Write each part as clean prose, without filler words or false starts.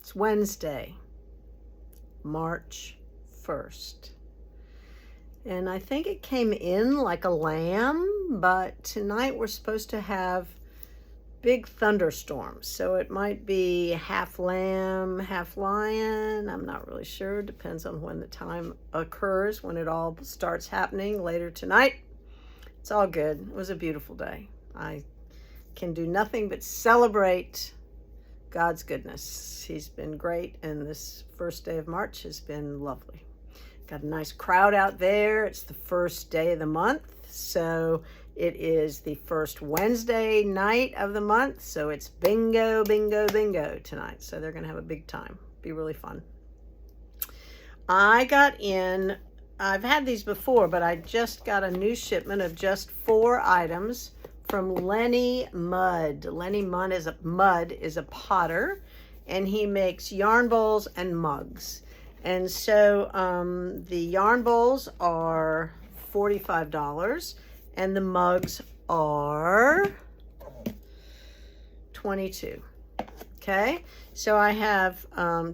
It's Wednesday, March 1st. And I think it came in like a lamb, but tonight we're supposed to have big thunderstorms. So it might be half lamb, half lion. I'm not really sure. Depends on when the time occurs, when it all starts happening later tonight. It's all good. It was a beautiful day. I can do nothing but celebrate God's goodness. He's been great, and this first day of March has been lovely. Got a nice crowd out there. It's the first day of the month, so it is the first Wednesday night of the month, so it's bingo, bingo, bingo tonight. So they're going to have a big time. Be really fun. I've had these before, but I just got a new shipment of just 4 items from Lenny Mudd. Lenny Mudd is a potter, and he makes yarn bowls and mugs. And so the yarn bowls are $45 and the mugs are $22. Okay, so I have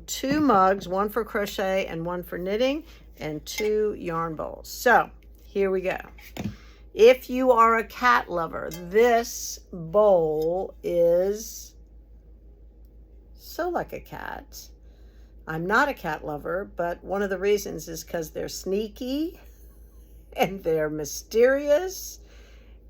2 mugs, one for crochet and one for knitting, and 2 yarn bowls. So here we go. If you are a cat lover, this bowl is so like a cat. I'm not a cat lover, but one of the reasons is because they're sneaky and they're mysterious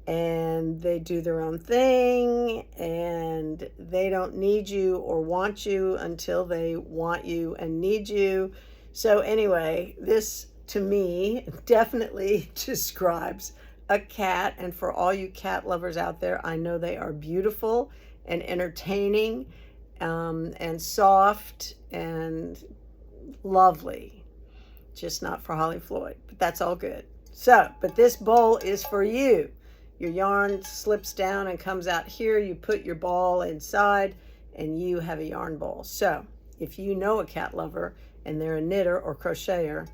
and they do their own thing and they don't need you or want you until they want you and need you. So anyway, this to me definitely describes a cat, and for all you cat lovers out there, I know they are beautiful and entertaining and soft and lovely, just not for Holly Floyd, but that's all good. So, but this bowl is for you. Your yarn slips down and comes out here. You put your ball inside and you have a yarn bowl. So if you know a cat lover and they're a knitter or crocheter,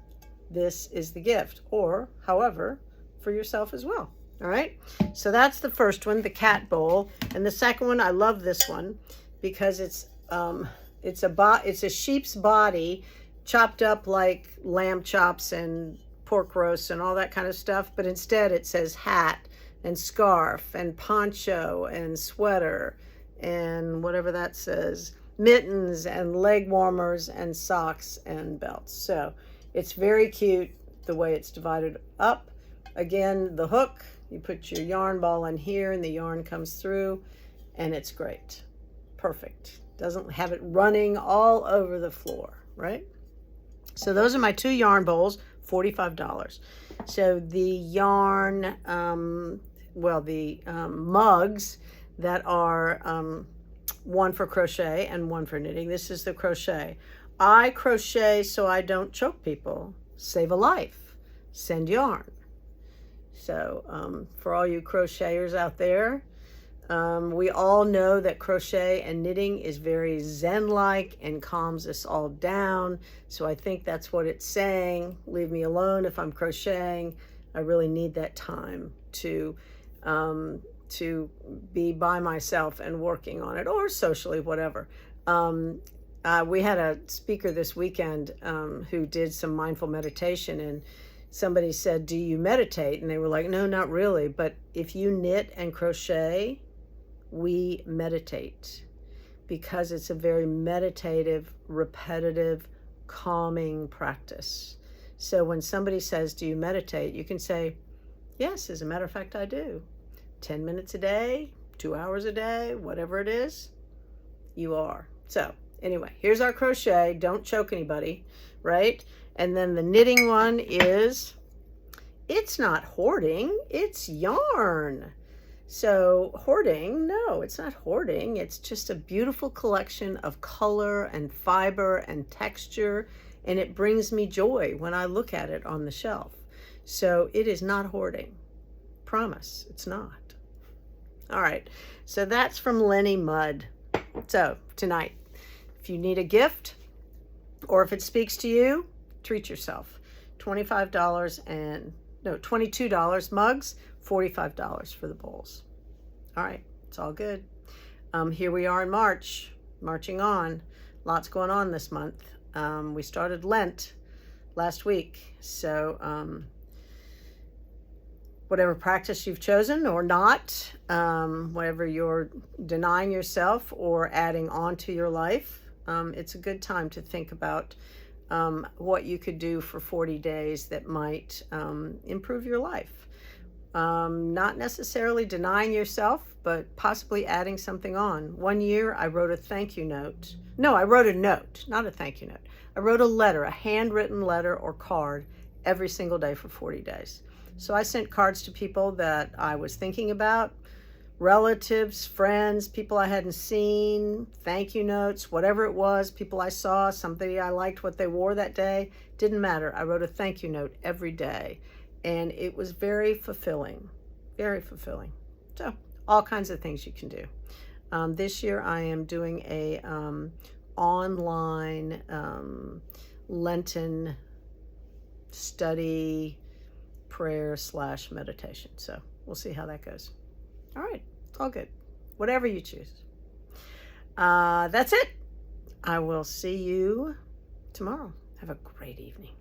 this is the gift, or however, for yourself as well. All right, so that's the first one, the cat bowl. And the second one, I love this one because it's a sheep's body chopped up like lamb chops and pork roasts and all that kind of stuff, but instead it says hat and scarf and poncho and sweater and whatever that says, mittens and leg warmers and socks and belts. So it's very cute the way it's divided up. Again, the hook, you put your yarn ball in here and the yarn comes through, and it's great. Perfect. Doesn't have it running all over the floor, right? So those are my 2 yarn bowls, $45. So the yarn, mugs that are one for crochet and one for knitting. This is the crochet. I crochet so I don't choke people. Save a life. Send yarn. So for all you crocheters out there, we all know that crochet and knitting is very zen-like and calms us all down. So I think that's what it's saying. Leave me alone if I'm crocheting. I really need that time to be by myself and working on it, or socially, whatever. We had a speaker this weekend who did some mindful meditation, and somebody said, do you meditate? And they were like, no, not really. But if you knit and crochet, we meditate, because it's a very meditative, repetitive, calming practice. So when somebody says, do you meditate? You can say, yes, as a matter of fact, I do. 10 minutes a day, 2 hours a day, whatever it is, you are. So anyway, here's our crochet. Don't choke anybody, right? And then the knitting one is, it's not hoarding, it's yarn. So hoarding, no, it's not hoarding. It's just a beautiful collection of color and fiber and texture, and it brings me joy when I look at it on the shelf. So it is not hoarding. Promise, it's not. All right, so that's from Lenny Mudd. So tonight, if you need a gift, or if it speaks to you, treat yourself. $22 mugs, $45 for the bowls. All right, it's all good. Here we are in March, marching on. lots going on this month. We started Lent last week, so whatever practice you've chosen or not, whatever you're denying yourself or adding on to your life, it's a good time to think about what you could do for 40 days that might improve your life. Not necessarily denying yourself, but possibly adding something on. One year I wrote a thank you note. No, I wrote a note, not a thank you note. I wrote a letter, a handwritten letter or card every single day for 40 days. So I sent cards to people that I was thinking about, relatives, friends, people I hadn't seen, thank you notes, whatever it was, people I saw, somebody I liked what they wore that day, didn't matter. I wrote a thank you note every day, and it was very fulfilling, very fulfilling. So all kinds of things you can do. This year I am doing a online Lenten study prayer / meditation. So we'll see how that goes. All right, it's all good. Whatever you choose. That's it. I will see you tomorrow. Have a great evening.